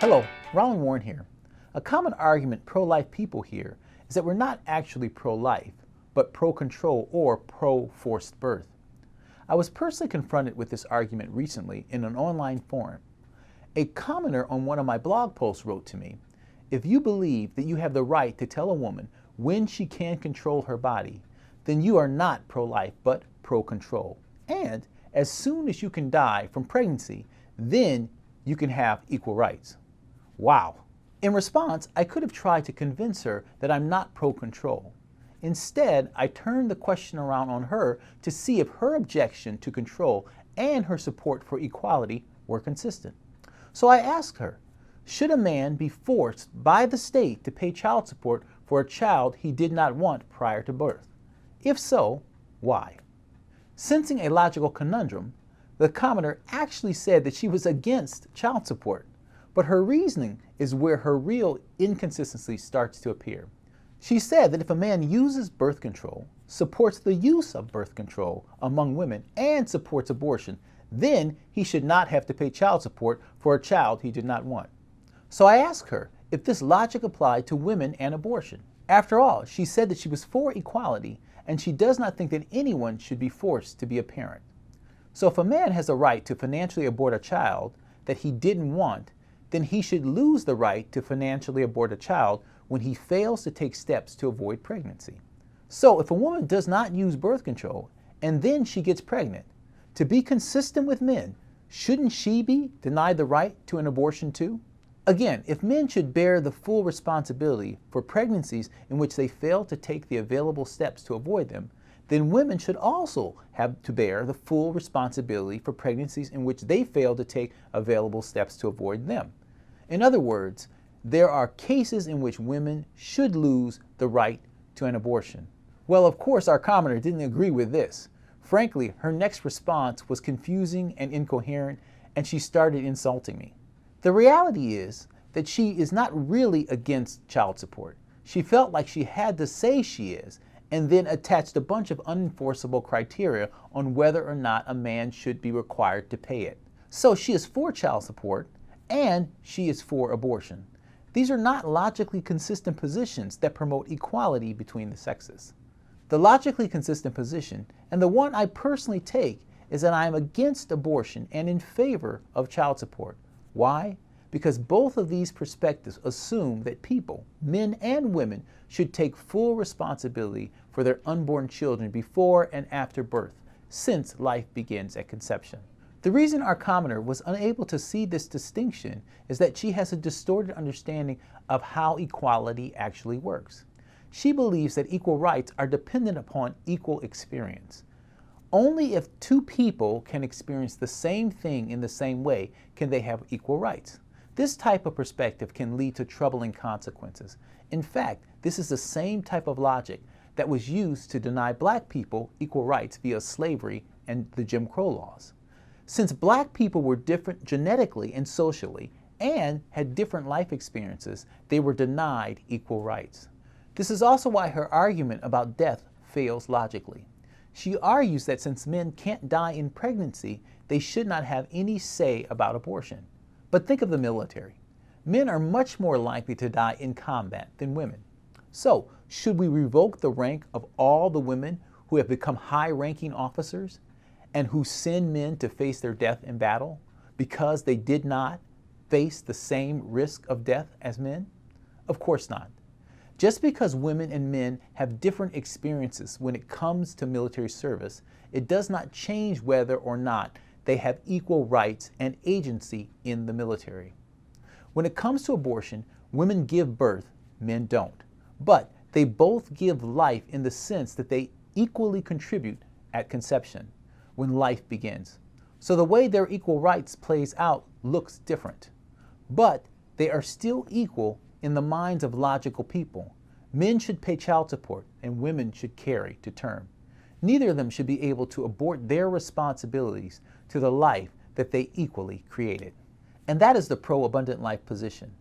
Hello, Ron Warren here. A common argument pro-life people hear is that we're not actually pro-life, but pro-control or pro-forced birth. I was personally confronted with this argument recently in an online forum. A commenter on one of my blog posts wrote to me, "If you believe that you have the right to tell a woman when she can control her body, then you are not pro-life but pro-control. And as soon as you can die from pregnancy, then you can have equal rights." Wow. In response, I could have tried to convince her that I'm not pro-control. Instead, I turned the question around on her to see if her objection to control and her support for equality were consistent. So I asked her, should a man be forced by the state to pay child support for a child he did not want prior to birth? If so, why? Sensing a logical conundrum, the commenter actually said that she was against child support, but her reasoning is where her real inconsistency starts to appear. She said that if a man uses birth control, supports the use of birth control among women, and supports abortion, then he should not have to pay child support for a child he did not want. So I asked her if this logic applied to women and abortion. After all, she said that she was for equality, and she does not think that anyone should be forced to be a parent. So if a man has a right to financially abort a child that he didn't want, then he should lose the right to financially abort a child when he fails to take steps to avoid pregnancy. So if a woman does not use birth control and then she gets pregnant, to be consistent with men, shouldn't she be denied the right to an abortion too? Again, if men should bear the full responsibility for pregnancies in which they fail to take the available steps to avoid them, then women should also have to bear the full responsibility for pregnancies in which they fail to take available steps to avoid them. In other words, there are cases in which women should lose the right to an abortion. Well, of course, our commenter didn't agree with this. Frankly, her next response was confusing and incoherent, and she started insulting me. The reality is that she is not really against child support. She felt like she had to say she is, and then attached a bunch of unenforceable criteria on whether or not a man should be required to pay it. So she is for child support, and she is for abortion. These are not logically consistent positions that promote equality between the sexes. The logically consistent position, and the one I personally take, is that I am against abortion and in favor of child support. Why? Because both of these perspectives assume that people, men and women, should take full responsibility for their unborn children before and after birth, since life begins at conception. The reason our commenter was unable to see this distinction is that she has a distorted understanding of how equality actually works. She believes that equal rights are dependent upon equal experience. Only if two people can experience the same thing in the same way can they have equal rights. This type of perspective can lead to troubling consequences. In fact, this is the same type of logic that was used to deny black people equal rights via slavery and the Jim Crow laws. Since black people were different genetically and socially and had different life experiences, they were denied equal rights. This is also why her argument about death fails logically. She argues that since men can't die in pregnancy, they should not have any say about abortion. But think of the military. Men are much more likely to die in combat than women. So, should we revoke the rank of all the women who have become high-ranking officers and who send men to face their death in battle because they did not face the same risk of death as men? Of course not. Just because women and men have different experiences when it comes to military service, it does not change whether or not they have equal rights and agency in the military. When it comes to abortion, women give birth, men don't. But they both give life in the sense that they equally contribute at conception, when life begins. So the way their equal rights plays out looks different. But they are still equal in the minds of logical people. Men should pay child support and women should carry to term. Neither of them should be able to abort their responsibilities to the life that they equally created. And that is the pro-abundant life position.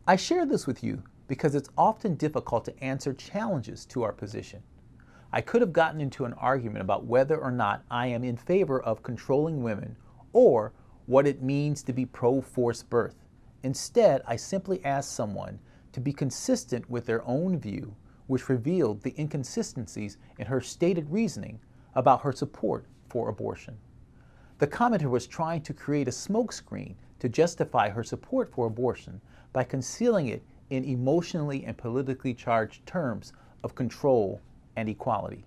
I share this with you because it's often difficult to answer challenges to our position. I could have gotten into an argument about whether or not I am in favor of controlling women or what it means to be pro-forced birth. Instead, I simply asked someone to be consistent with their own view, which revealed the inconsistencies in her stated reasoning about her support for abortion. The commenter was trying to create a smokescreen to justify her support for abortion by concealing it in emotionally and politically charged terms of control and equality.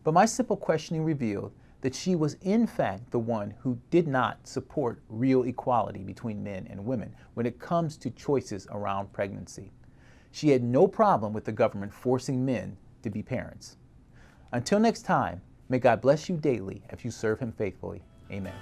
But my simple questioning revealed that she was in fact the one who did not support real equality between men and women when it comes to choices around pregnancy. She had no problem with the government forcing men to be parents. Until next time, may God bless you daily as you serve Him faithfully. Amen.